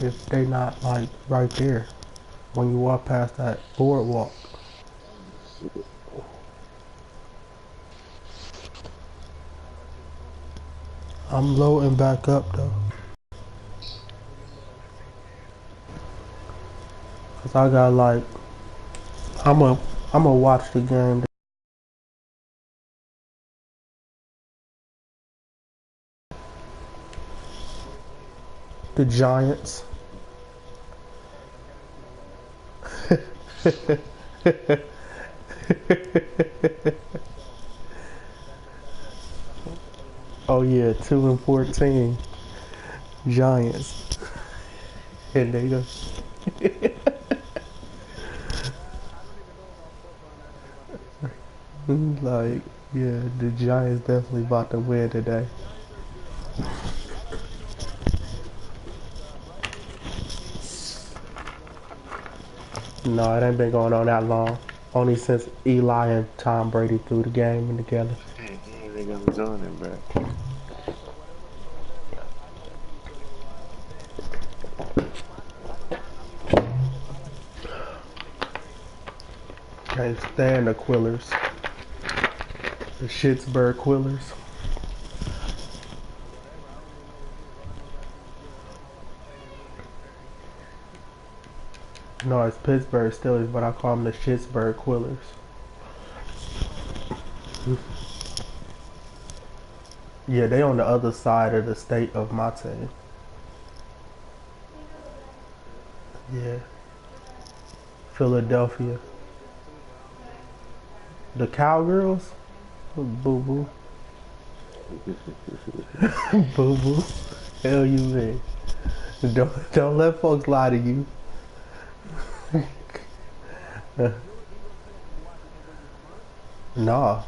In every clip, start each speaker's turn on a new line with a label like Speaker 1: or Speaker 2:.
Speaker 1: if they not like right there when you walk past that boardwalk. I'm loading back up though, cause I got like I'm gonna watch the game. The Giants. Oh yeah, 2-14 Giants. And they go. Like, yeah, the Giants definitely about to win today. No, it ain't been going on that long. Only since Eli and Tom Brady threw the game in together.
Speaker 2: Hey, they gonna be doing it, bro.
Speaker 1: Can't stand the Quillers. The Schittsburg Quillers. No, it's Pittsburgh Steelers, but I call them the Schittsburg Quillers. Yeah, they on the other side of the state of my team. Yeah. Philadelphia. The Cowgirls? Boo boo. Boo boo. Hell you mean. Don't let folks lie to you. Nah.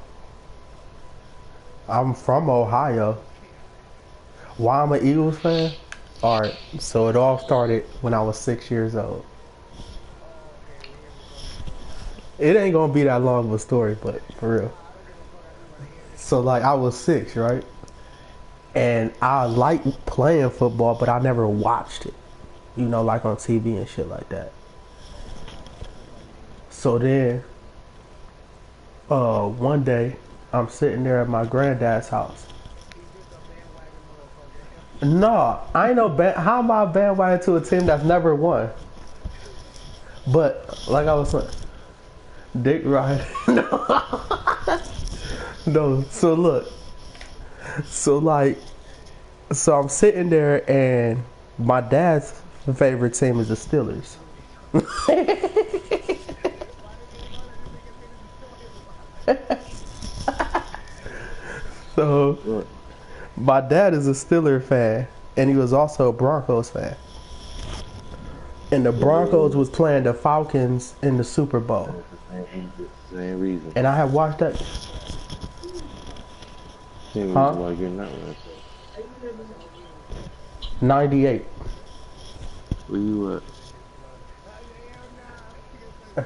Speaker 1: I'm from Ohio. Why I'm an Eagles fan? Alright, so it all started when I was 6 years old. It ain't gonna be that long of a story, but for real. So like I was 6, right? And I liked playing football, but I never watched it. You know, like on TV and shit like that. So then, one day, I'm sitting there at my granddad's house. No, I ain't no how am I bandwagon to a team that's never won? But like I was saying, Dick Ryan. No. So look. So I'm sitting there and my dad's favorite team is the Steelers. So
Speaker 2: What?
Speaker 1: my dad is a Steelers fan and he was also a Broncos fan. And the Broncos was playing the Falcons in the Super Bowl.
Speaker 2: Same reason.
Speaker 1: And I had watched that.
Speaker 2: Same reason
Speaker 1: Huh?
Speaker 2: why you're not with us.
Speaker 1: 98.
Speaker 2: Where you at?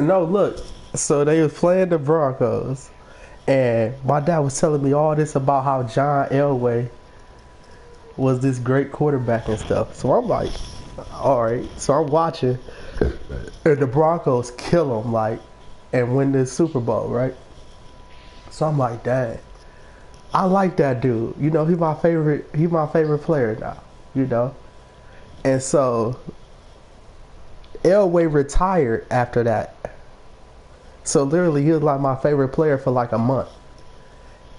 Speaker 1: No, look. So they was playing the Broncos. And my dad was telling me all this about how John Elway was this great quarterback and stuff. So I'm like, all right. So I'm watching, and the Broncos kill him, like, and win the Super Bowl, right? So I'm like, Dad, I like that dude. You know, he's my favorite player now. You know, and so Elway retired after that. So literally, he was like my favorite player for like a month.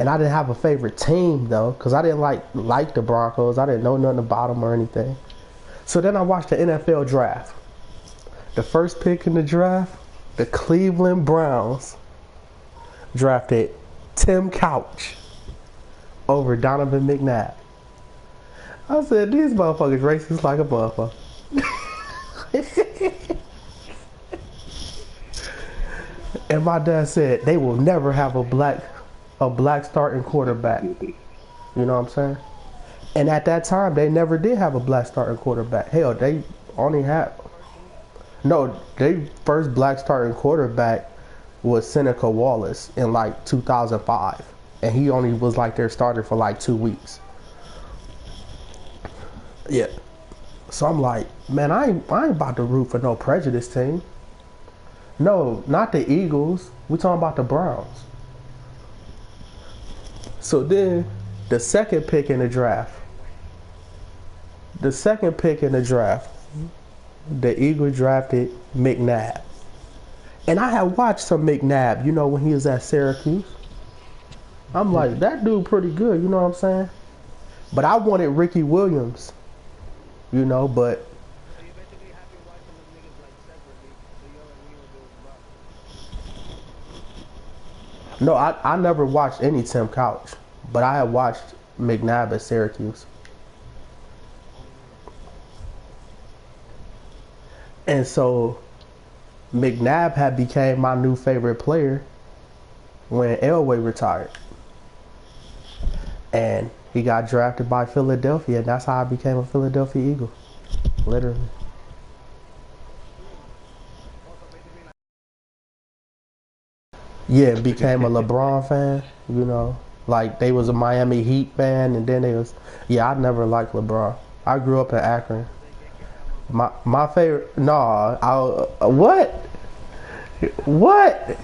Speaker 1: And I didn't have a favorite team though, because I didn't like the Broncos. I didn't know nothing about them or anything. So then I watched the NFL draft. The first pick in the draft, the Cleveland Browns drafted Tim Couch over Donovan McNabb. I said, these motherfuckers racist like a motherfucker. And my dad said they will never have a black starting quarterback. You know what I'm saying? And at that time, they never did have a black starting quarterback. Hell, they only had their first black starting quarterback was Seneca Wallace in like 2005, and he only was like their starter for like 2 weeks. Yeah. So I'm like, man, I ain't about to root for no prejudice team. No, not the Eagles. We talking about the Browns. So then, the second pick in the draft, the second pick in the draft, the Eagles drafted McNabb. And I had watched some McNabb, you know, when he was at Syracuse. I'm like, that dude pretty good, you know what I'm saying? But I wanted Ricky Williams, you know, but no, I never watched any Tim Couch, but I had watched McNabb at Syracuse. And so McNabb had became my new favorite player when Elway retired. And he got drafted by Philadelphia, and that's how I became a Philadelphia Eagle. Literally. Yeah, became a LeBron fan, you know. Like they was a Miami Heat fan and then they was I never liked LeBron. I grew up in Akron. My favorite no, I what? What?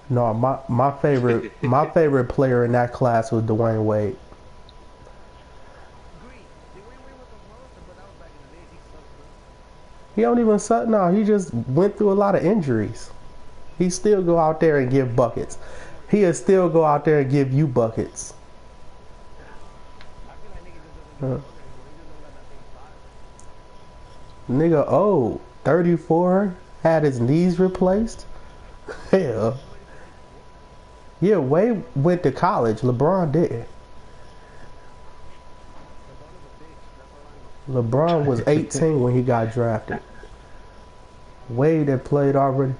Speaker 1: No, my favorite player in that class was Dwayne Wade. He don't even suck now. He just went through a lot of injuries. He still go out there and give buckets. He'll still go out there and give you buckets. Uh, Nigga old. 34, had his knees replaced. Hell. Yeah, Wade went to college. LeBron didn't. LeBron was 18 when he got drafted. Wade had played already.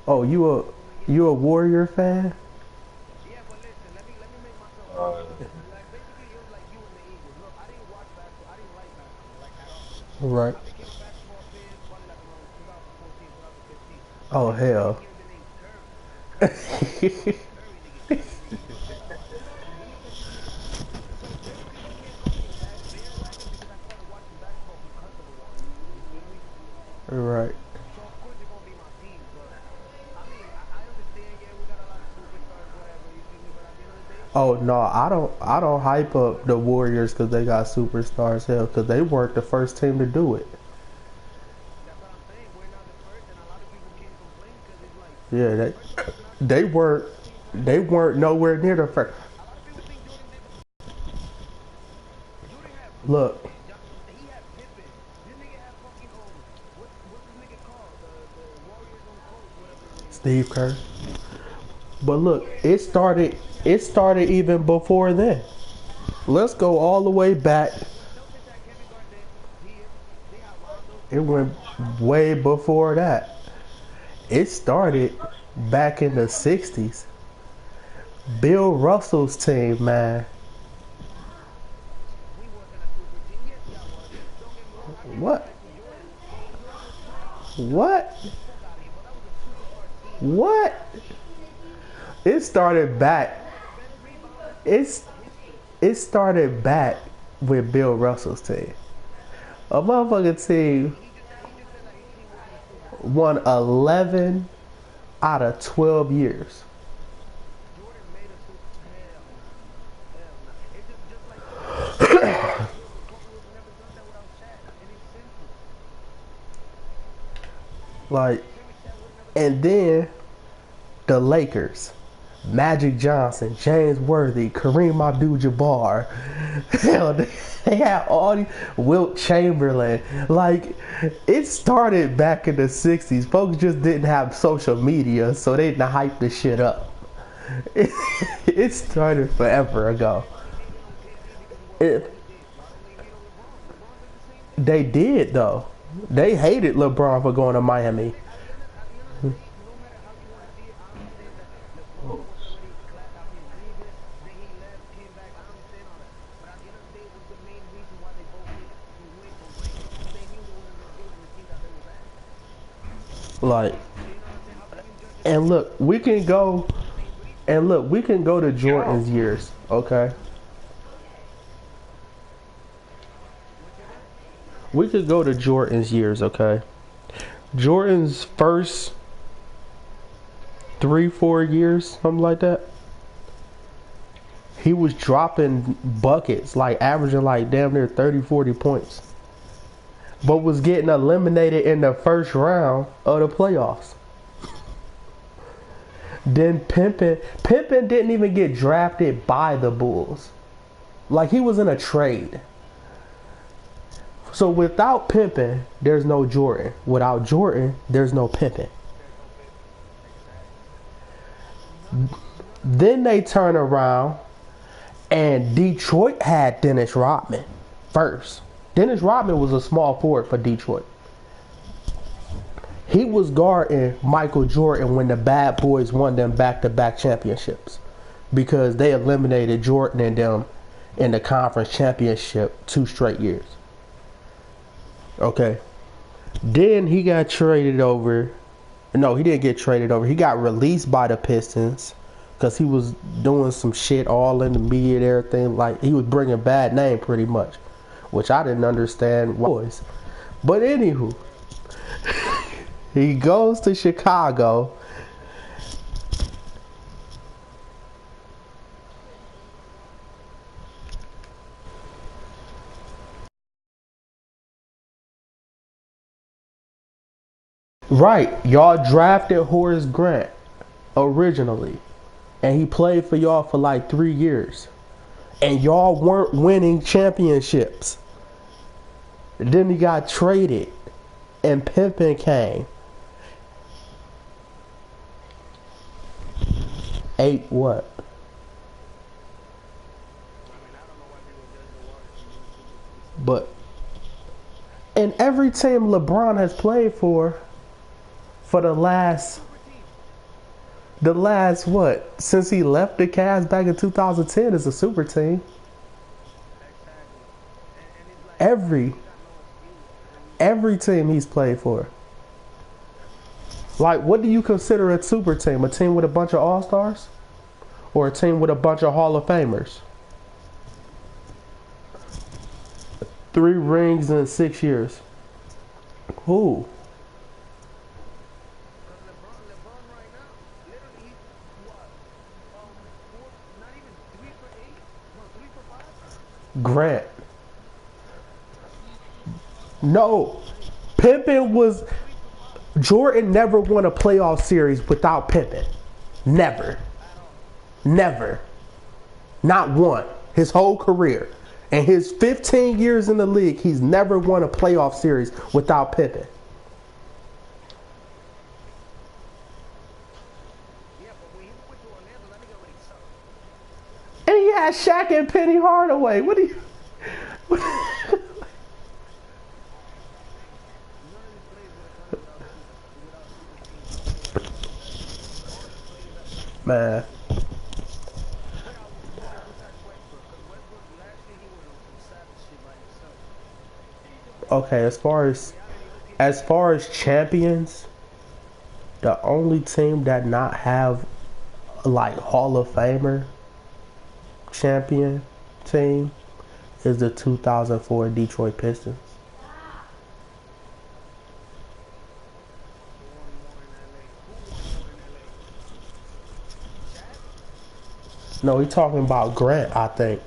Speaker 1: Oh, you a Warrior fan?
Speaker 2: Uh,
Speaker 1: Right. Oh hell. Right. Oh no, I don't hype up the Warriors because they got superstars. Hell, because they weren't the first team to do it. Yeah, they weren't they weren't nowhere near the first. Look, Steve Kerr. But look, it started even before then. Let's go all the way back. It went way before that. It started back in the 60s. Bill Russell's team, man. What? What? What? It started back. It's it started back with Bill Russell's team. A motherfucking team won 11 out of 12 years. Like, and then the Lakers. Magic Johnson, James Worthy, Kareem Abdul-Jabbar. Hell, they had all these. Wilt Chamberlain. Like, it started back in the 60s. Folks just didn't have social media, so they didn't hype the shit up. It started forever ago. It, they did, though. They hated LeBron for going to Miami. Like, and look, we can go to Jordan's years, okay? We could go to Jordan's years, okay? Jordan's first 3, 4 years, something like that. He was dropping buckets, like averaging like damn near 30, 40 points. But was getting eliminated in the first round of the playoffs. Then Pimpin didn't even get drafted by the Bulls. Like he was in a trade. So without Pimpin, there's no Jordan. Without Jordan, there's no Pimpin. Then they turn around and Detroit had Dennis Rodman first. Dennis Rodman was a small forward for Detroit. He was guarding Michael Jordan when the Bad Boys won them back-to-back championships because they eliminated Jordan and them in the conference championship 2 straight years. Okay. Then he got traded over. No, he didn't get traded over. He got released by the Pistons because he was doing some shit all in the media and everything. Like, he was bringing bad name pretty much, which I didn't understand. But anywho, he goes to Chicago. Right, y'all drafted Horace Grant originally, and he played for y'all for like 3 years, and y'all weren't winning championships. Then he got traded, and Pimpin came. 8 what? But and every team LeBron has played for the last what? Since he left the Cavs back in 2010 is a super team. Every team he's played for. Like, what do you consider a super team? A team with a bunch of all-stars? Or a team with a bunch of Hall of Famers? 3 rings in 6 years. Who? Grant. No. Pimpin was... Jordan never won a playoff series without Pimpin. Never. Never. Not one. His whole career. In his 15 years in the league, he's never won a playoff series without Pimpin. And he had Shaq and Penny Hardaway. What do you... Man. Okay, as far as champions, the only team that not have like Hall of Famer champion team is the 2004 Detroit Pistons. No, he's talking about Grant, I think.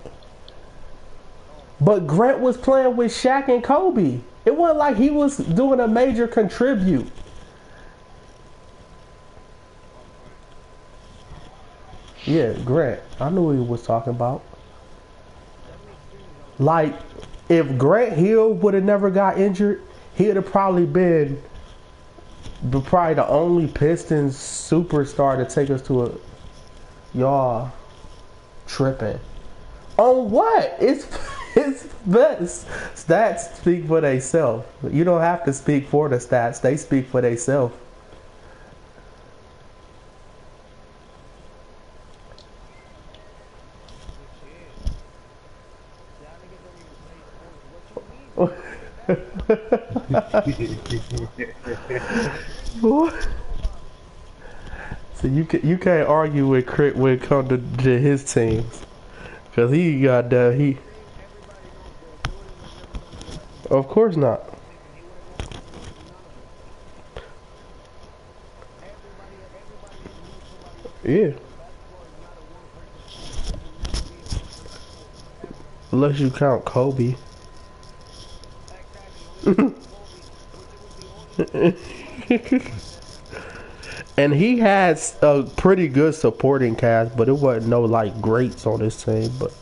Speaker 1: But Grant was playing with Shaq and Kobe. It wasn't like he was doing a major contribute. Yeah, Grant. I knew what he was talking about. Like, if Grant Hill would have never got injured, he'd have probably been the only Pistons superstar to take us to a... Y'all tripping. On what? It's best. Stats speak for themselves. You don't have to speak for the stats. They speak for themselves. What? So you can't argue with Crit when it comes to his teams, cause he got that he. Of course not. Yeah. Unless you count Kobe. And he has a pretty good supporting cast, but it wasn't no like greats on his team. But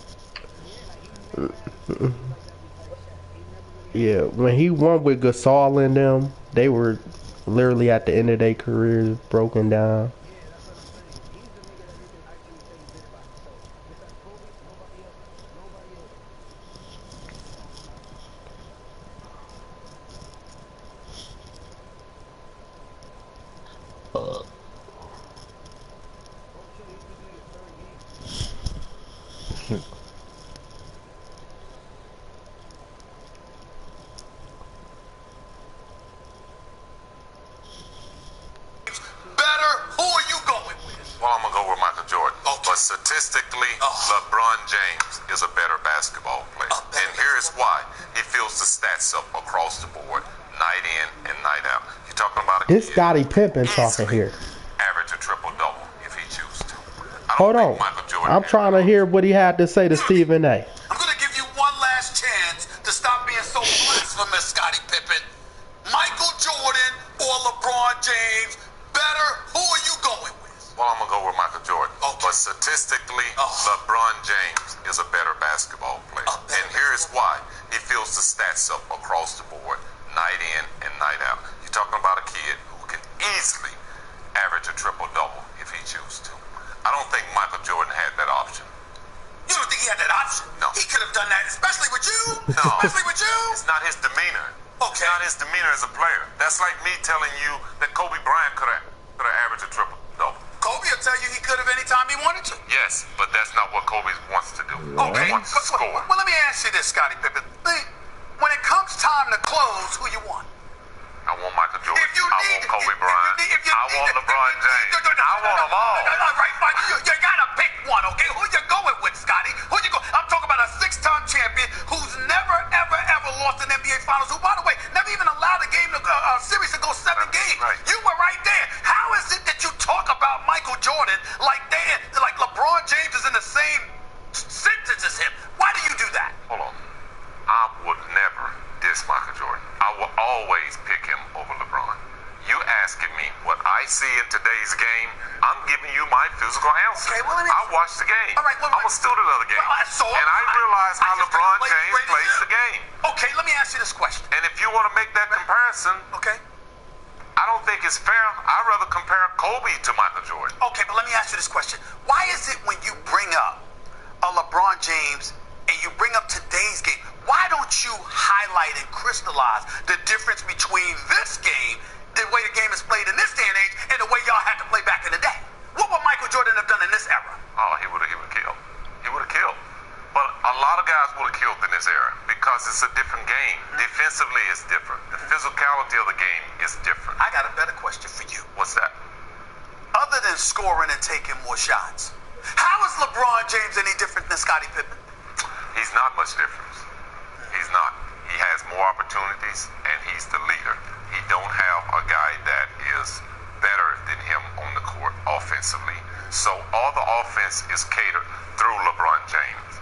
Speaker 1: yeah, when he won with Gasol in them, they were literally at the end of their careers, broken down.
Speaker 3: Well, I'm going to go with Michael Jordan. Okay. But statistically, LeBron James is a better basketball player. And here's why. He fills the stats up across the board, night in and night out. You're talking about a
Speaker 1: This Scottie Pippen talking here.
Speaker 3: Average a triple-double if he chooses to.
Speaker 1: Hold on. I'm trying to hear what he had to say to Stephen A.
Speaker 4: I'm going to give you one last chance to stop being so blasphemous, Scottie Pippen. Michael Jordan or LeBron James, better? Who are you going with?
Speaker 3: Well, I'm going to go with Michael Jordan. Okay. But statistically, LeBron James is a better basketball player. And here's why. He fills the stats up across the board, night in and night out. You're talking about a kid who can easily average a triple-double if he chooses to. I don't think Michael Jordan had that option.
Speaker 4: You don't think he had that option?
Speaker 3: No.
Speaker 4: He could have done that, especially with you?
Speaker 3: No.
Speaker 4: Especially with you?
Speaker 3: It's not his demeanor.
Speaker 4: Okay.
Speaker 3: It's not his demeanor as a player. That's like me telling you that Kobe Bryant could have averaged a triple-double.
Speaker 4: Kobe will tell you he could have anytime he wanted to.
Speaker 3: Yes, but that's not what Kobe wants to do.
Speaker 4: Okay.
Speaker 3: He wants to score.
Speaker 4: Well, let me ask you this, Scottie Pippen. When it comes time to close, who you want?
Speaker 3: I want Michael Jordan.
Speaker 4: If you
Speaker 3: I
Speaker 4: need,
Speaker 3: want Kobe Bryant. I want LeBron James. I want them all.
Speaker 4: Right, fine. You gotta pick one, okay? Who you going with, Scotty? Who you go? I'm talking about a six-time champion who's never, ever lost an NBA Finals. Who, by the way, never even allowed a series to go 7 games.
Speaker 3: Right.
Speaker 4: You were right there. How is it that you talk about Michael Jordan like LeBron James is in the same sentence as him? Why do you do that?
Speaker 3: Hold on. I would never diss Michael Jordan. I will always pick him over LeBron. You asking me what I see in today's game, I'm giving you my physical answer.
Speaker 4: Okay, well,
Speaker 3: I watched the game.
Speaker 4: All right, well,
Speaker 3: I'm a student of the game. And I realize how LeBron James plays the game.
Speaker 4: Okay, let me ask you this question.
Speaker 3: And if you want to make that comparison,
Speaker 4: okay,
Speaker 3: I don't think it's fair. I'd rather compare Kobe to Michael Jordan.
Speaker 4: Okay, but let me ask you this question. Why is it when you bring up a LeBron James and you bring up today's game, why don't you highlight and crystallize the difference between this game, the way the game is played in this day and age, and the way y'all had to play back in the day? What would Michael Jordan have done in this era?
Speaker 3: Oh, he would have killed. He would have killed. But a lot of guys would have killed in this era because it's a different game. Defensively, it's different. The physicality of the game is different.
Speaker 4: I got a better question for you.
Speaker 3: What's that?
Speaker 4: Other than scoring and taking more shots, how is LeBron James any different than Scottie Pippen?
Speaker 3: He's not much difference. He's not. He has more opportunities, and he's the leader. He don't have a guy that is better than him on the court offensively. So all the offense is catered through LeBron James.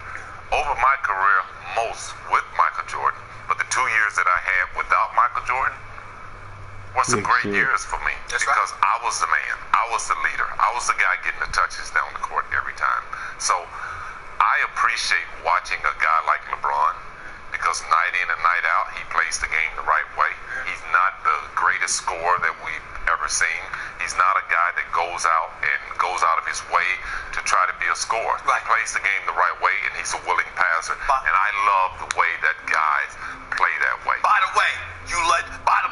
Speaker 3: Over my career, most with Michael Jordan, but the 2 years that I had without Michael Jordan were some great years for me.
Speaker 4: That's
Speaker 3: because
Speaker 4: right.
Speaker 3: I was the man. I was the leader. I was the guy getting the touches down the court every time. So I appreciate watching a guy like LeBron because night in and night out, he plays the game the right way. He's not the greatest scorer that we've ever seen. He's not a guy that goes out of his way to try to be a scorer.
Speaker 4: Right.
Speaker 3: He plays the game the right way, and he's a willing passer. And I love the way that guys play that way.
Speaker 4: By the way, bottom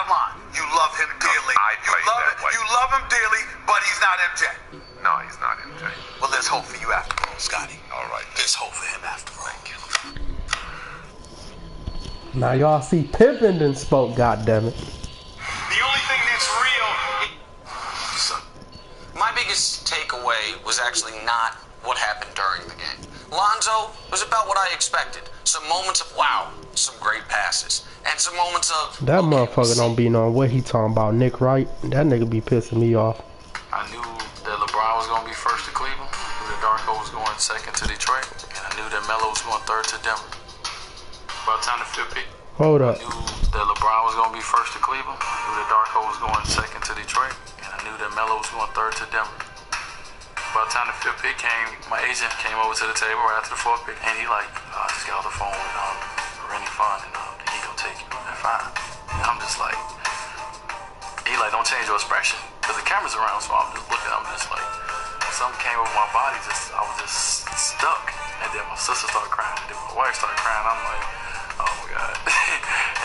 Speaker 4: line, you love him dearly.
Speaker 3: I play that way.
Speaker 4: You love him dearly, but he's not MJ.
Speaker 3: No, he's not MJ.
Speaker 4: Well, there's hope for you after all, Scotty.
Speaker 3: All right.
Speaker 4: There's hope for him after all.
Speaker 3: Thank you.
Speaker 1: Now y'all see Pippen done spoke, goddammit.
Speaker 5: The only thing that's real away was actually not what happened during the game. Lonzo was about what I expected. Some moments of wow, some great passes, and some moments of
Speaker 1: that motherfucker don't be knowing what he talking about. Nick Wright, that nigga be pissing me off.
Speaker 6: I knew that LeBron was going to be first to Cleveland. I knew that Darko was going second to Detroit. And I knew that Melo was going third to Denver. By the time the fifth pick,
Speaker 1: Hold
Speaker 6: I
Speaker 1: up.
Speaker 6: knew that LeBron was going to be first to Cleveland. I knew that Darko was going second to Detroit. And I knew that Melo was going third to Denver. By the time the fifth pick came, my agent came over to the table right after the fourth pick. And he like, I just got off the phone with Rennie Fun. And he going to take you at 5. And I'm just like, he like, don't change your expression. Because the camera's around, so I'm just looking. I'm just like, something came over my body. I was just stuck. And then my sister started crying. And then my wife started crying. I'm like, oh my God.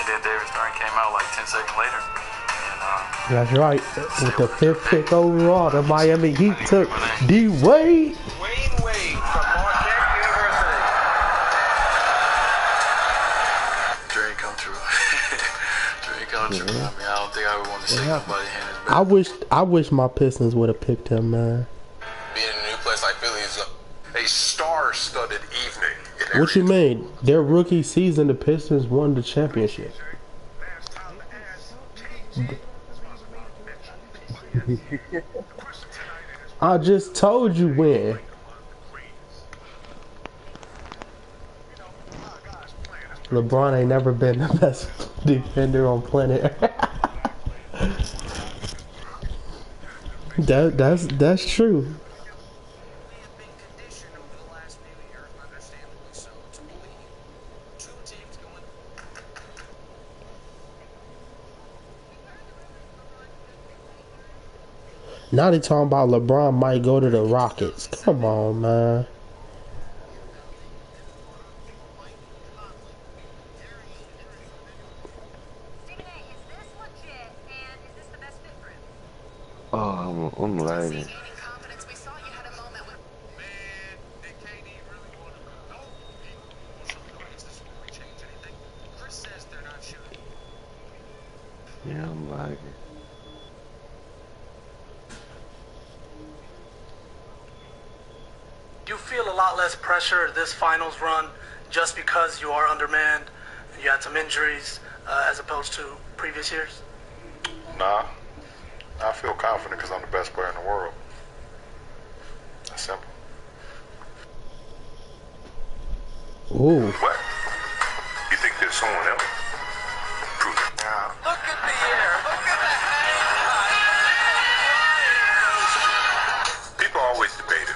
Speaker 6: And then David Stern came out like 10 seconds later. And
Speaker 1: That's right. With the 5th pick overall, the Miami Heat took D Wade.
Speaker 7: Wayne Wade from Marquette University.
Speaker 6: dream come true. Dream come true. I mean, I don't think I would want to shake nobody hand his back.
Speaker 1: I wish my Pistons would have picked him, man.
Speaker 7: Being in a new place like Philly is a star-studded evening.
Speaker 1: What you mean? Their rookie season, the Pistons won the championship. I just told you when. LeBron ain't never been the best defender on planet. That's true. Now they talking about LeBron might go to the Rockets. Come on, man.
Speaker 2: Oh, I'm lagging. Yeah, I'm lagging.
Speaker 8: You feel a lot less pressure this finals run just because you are undermanned and you had some injuries as opposed to previous years?
Speaker 9: Nah, I feel confident because I'm the best player in the world. That's simple.
Speaker 1: Ooh.
Speaker 7: What? You think there's someone else? Prove it.
Speaker 8: Look at the air. Look at the
Speaker 7: People always debate it.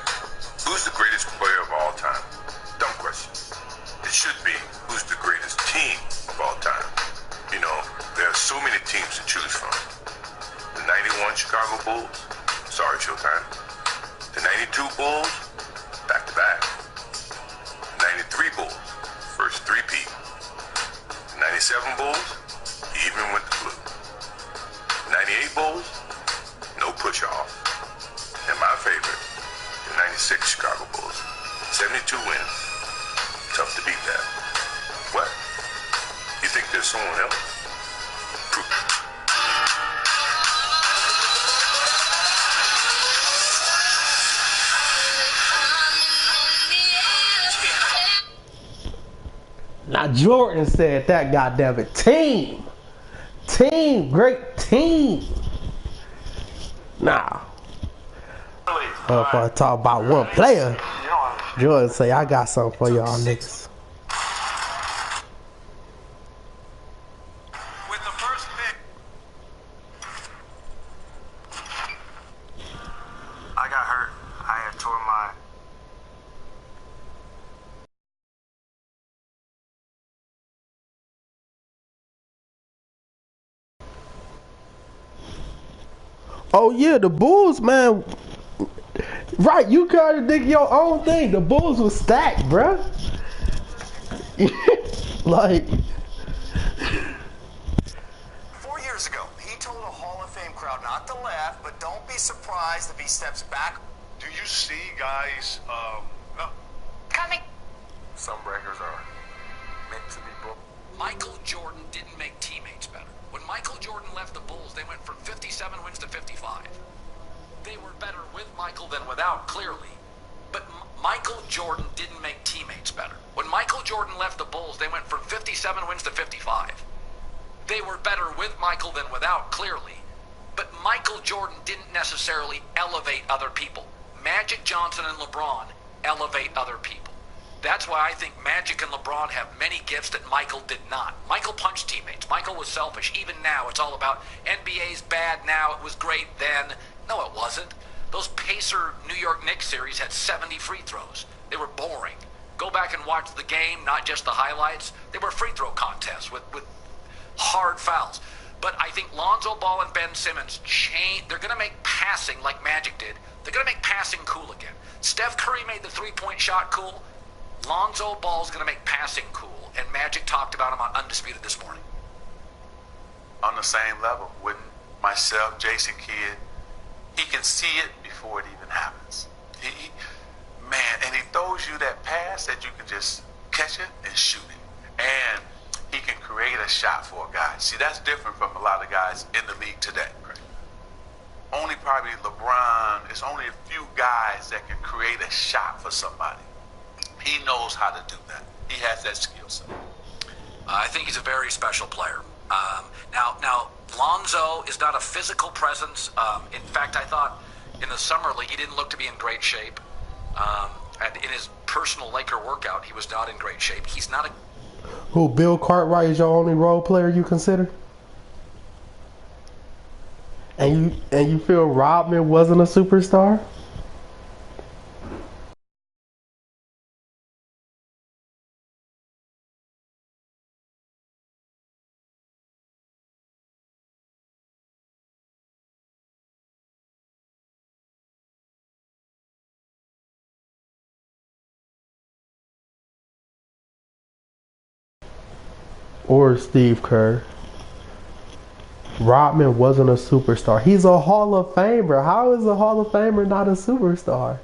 Speaker 7: Who's the greatest player of all time? Dumb question. It should be, who's the greatest team of all time? You know, there are so many teams to choose from. The 91 Chicago Bulls, sorry Showtime. The 92 Bulls, back-to-back. The 93 Bulls, first three-peat. The 97 Bulls, even with the blue. 98 Bulls, no push-off. And my favorite, the 96 Chicago Bulls. 72 wins. Tough to beat that. What? You think there's someone else? Prove it.
Speaker 1: Now Jordan said that, goddamn it. Team, great team. Nah. If I talk about one player, Jordan say I got something for y'all niggas.
Speaker 7: With the first pick,
Speaker 6: I got hurt. I had tore my...
Speaker 1: Oh yeah, the Bulls, man. Right, you contradict your own thing. The Bulls was stacked, bruh. Like
Speaker 4: 4 years ago, he told a Hall of Fame crowd not to laugh, but don't be surprised if he steps back.
Speaker 7: do you see guys,
Speaker 4: Coming.
Speaker 7: some breakers are meant to be broken?
Speaker 5: Michael Jordan didn't make teammates better. When Michael Jordan left the Bulls, they went from 57 wins to 55.
Speaker 10: they were better with Michael than without, clearly. But Michael Jordan didn't make teammates better. When Michael Jordan left the Bulls, they went from 57 wins to 55. They were better with Michael than without, clearly. But Michael Jordan didn't necessarily elevate other people. Magic Johnson and LeBron elevate other people. That's why I think Magic and LeBron have many gifts that Michael did not. Michael punched teammates. Michael was selfish. Even now, it's all about NBA's bad now, it was great then. No, it wasn't. Those Pacer New York Knicks series had 70 free throws. They were boring. Go back and watch the game, not just the highlights. They were free throw contests with hard fouls. But I think Lonzo Ball and Ben Simmons they're going to make passing like Magic did. They're going to make passing cool again. Steph Curry made the three-point shot cool. Lonzo Ball's going to make passing cool. And Magic talked about him on Undisputed this morning.
Speaker 11: On the same level, wouldn't myself, Jason Kidd, he can see it before it even happens. And he throws you that pass that you can just catch it and shoot it. And he can create a shot for a guy. See, that's different from a lot of guys in the league today. Only probably LeBron, there's only a few guys that can create a shot for somebody. He knows how to do that. He has that skill set.
Speaker 10: I think he's a very special player. Now, Lonzo is not a physical presence. In fact, I thought in the summer league he didn't look to be in great shape. And in his personal Laker workout, he was not in great shape. He's not a...
Speaker 1: Who, Bill Cartwright is your only role player you consider? And you feel Rodman wasn't a superstar? Or Steve Kerr. Rodman wasn't a superstar. He's a Hall of Famer. How is a Hall of Famer not a superstar?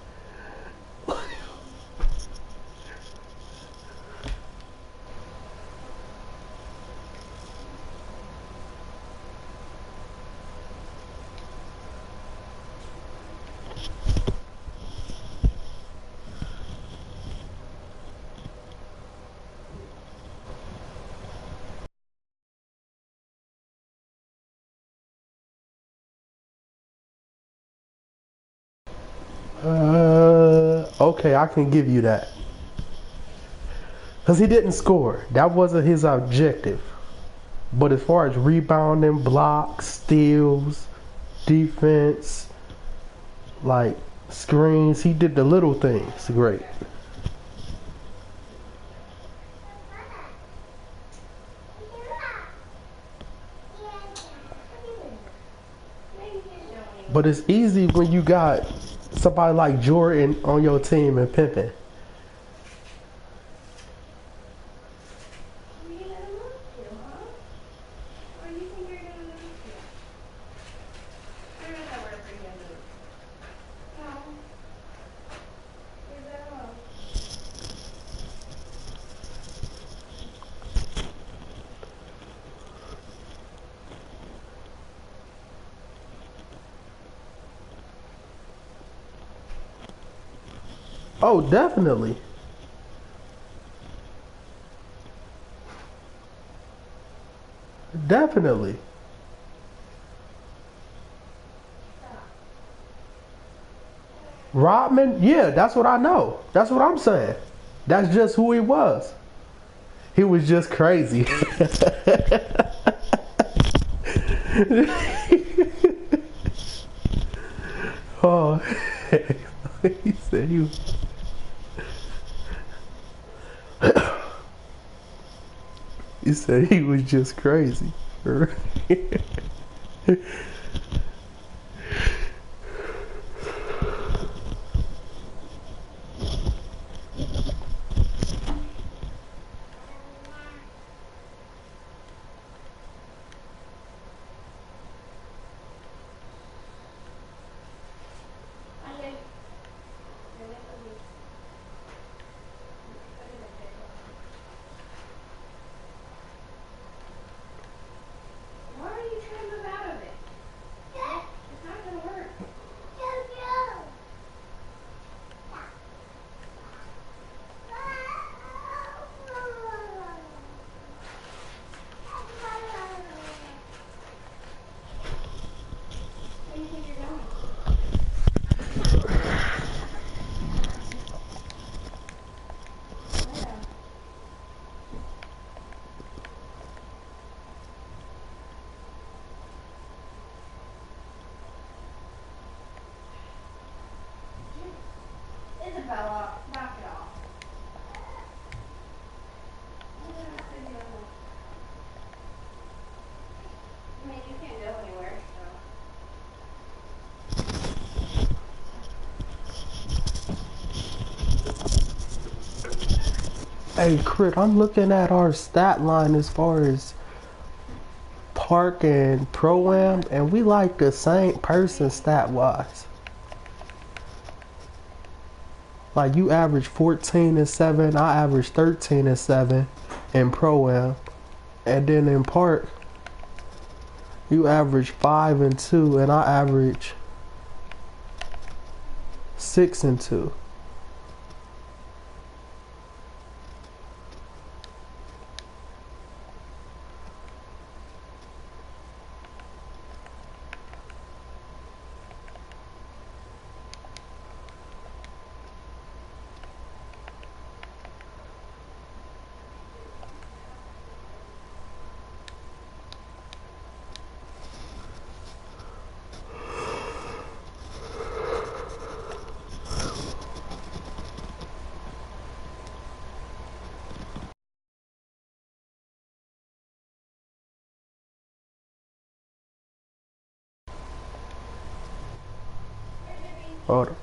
Speaker 1: Okay, I can give you that. Because he didn't score. That wasn't his objective. But as far as rebounding, blocks, steals, defense, like screens, he did the little things great. But it's easy when you got somebody like Jordan on your team and Pippen. Oh, definitely. Definitely. Rodman, yeah, that's what I know. That's what I'm saying. That's just who he was. He was just crazy. Oh, he said he was. He said he was just crazy. Hey, Crit, I'm looking at our stat line as far as Park and Pro-Am, and we like the same person stat-wise. Like, you average 14 and 7, I average 13 and 7 in Pro-Am. And then in Park, you average 5 and 2, and I average 6 and 2. Hold on.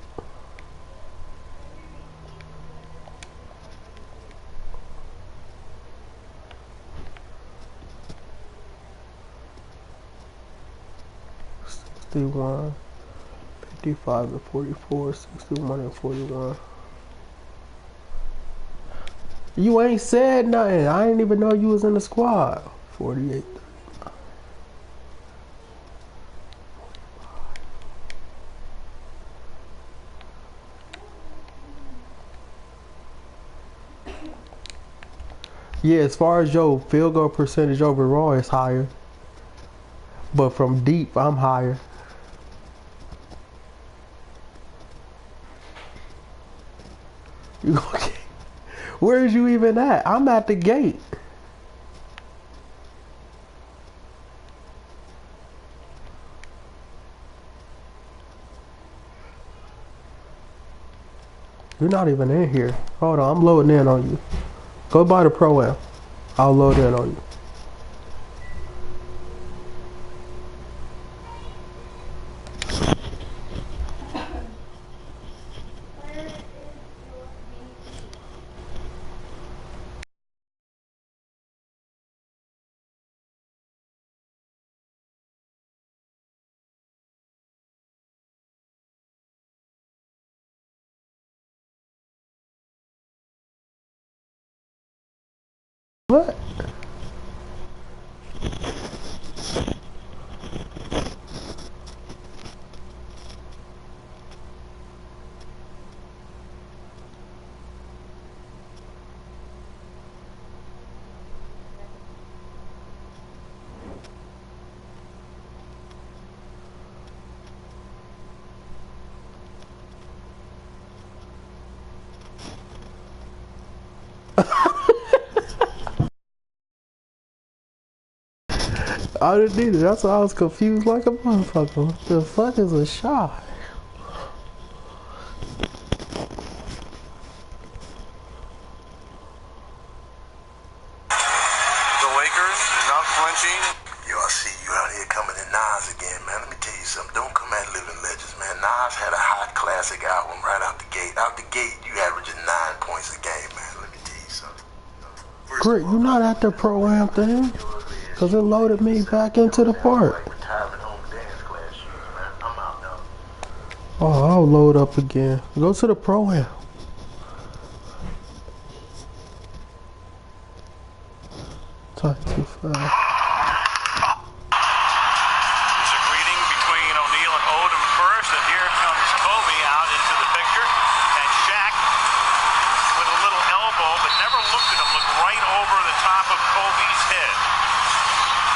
Speaker 1: $61, $55 and $44, $61 and $41. You ain't said nothing. I didn't even know you was in the squad. 48. Yeah, as far as your field goal percentage overall is higher. But from deep, I'm higher. You okay? Where is you even at? I'm at the gate. You're not even in here. Hold on, I'm loading in on you. Go buy the Pro-Am. I'll load in on you. What? I didn't need it. That's why I was confused like a motherfucker. What the fuck is a shot?
Speaker 12: The Lakers not flinching.
Speaker 13: Yo, I see you out here coming to Nas again, man. Let me tell you something. Don't come at Living Legends, man. Nas had a hot classic album right out the gate. Out the gate, you averaging 9 points a game, man. Let me tell you something.
Speaker 1: Great, you not at the Pro-Am thing? Cause it loaded me back into the park. Oh, I'll load up again. Go to the Pro-Am. Talk too fast.
Speaker 12: There's a greeting between O'Neal and Odom first, and here comes Kobe out into the picture. And Shaq with a little elbow, but never looked at him, looked right over the top of Kobe's head.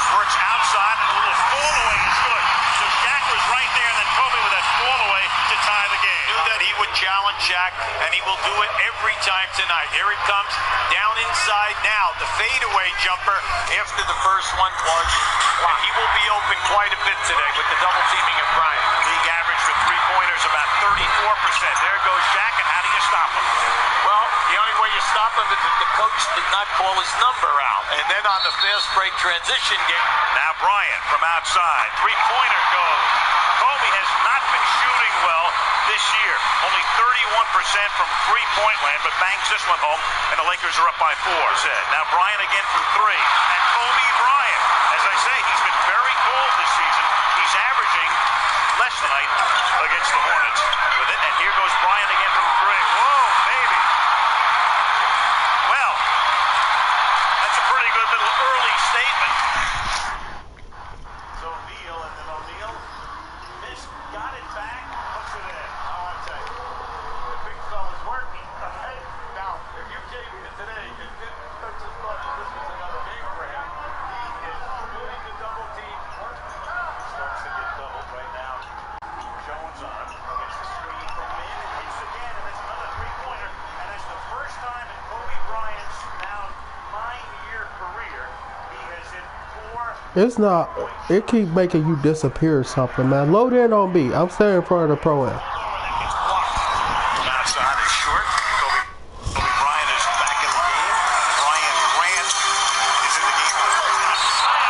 Speaker 12: Works outside and a little fall away is good. So Shaq was right there, and then Kobe with that fall away to tie the game. Knew that he would challenge Shaq, and he will do it every time tonight. Here it comes, down inside now. The fadeaway jumper after the first one was blocked. And he will be open quite a bit today with the double teaming of Bryant. League average for three-pointers about 34%. There goes Shaq, and how do you stop problem if the coach did not call his number out. And then on the fast break transition game. Now Bryant from outside. Three-pointer goes. Kobe has not been shooting well this year. Only 31% from three-point land, but bangs this one home, and the Lakers are up by 4. Now Bryant again from 3. And Kobe Bryant, as I say, he's been very cold this season. He's averaging less tonight against the Hornets with it. And here goes Bryant again from 3. Whoa, baby. Well, that's a pretty good little early statement. So O'Neal, and then O'Neal missed, got it back, puts it in. Oh, I tell you, the big fella's working. Hey, now, if you came here today and didn't just thought that this was another game for him, he is doing the double team. Starts to get doubled right now. Jones on gets the screen from man and hits again, and it's another three-pointer. And that's the first time in Kobe Bryant's now 9-year career he has hit 4.
Speaker 1: It's not. It keep making you disappear or something, man. Load in on me. I'm standing in front of the pro-am.
Speaker 12: Outside is short. Kobe Bryant is back in the game. Brian Grant is in the game for the first time.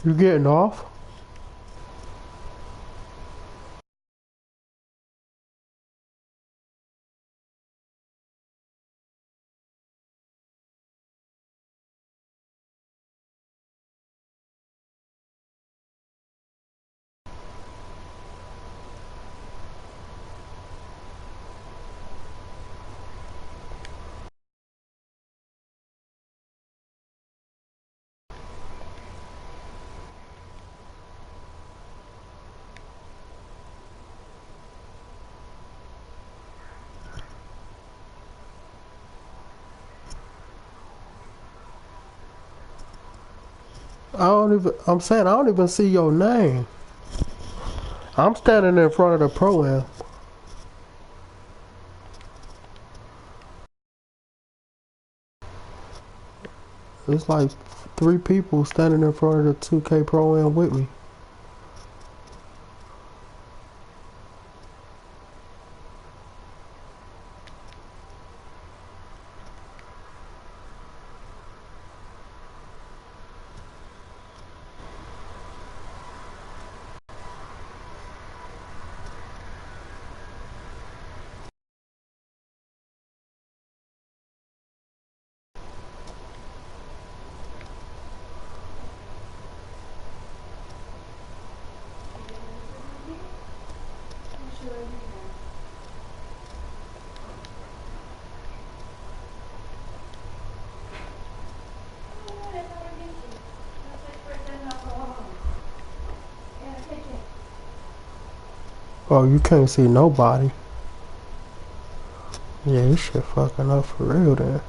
Speaker 1: You getting off? I'm saying I don't even see your name. I'm standing in front of the pro-am. It's like 3 people standing in front of the 2K pro-am with me. Oh, you can't see nobody. Yeah, this shit fucking up for real then.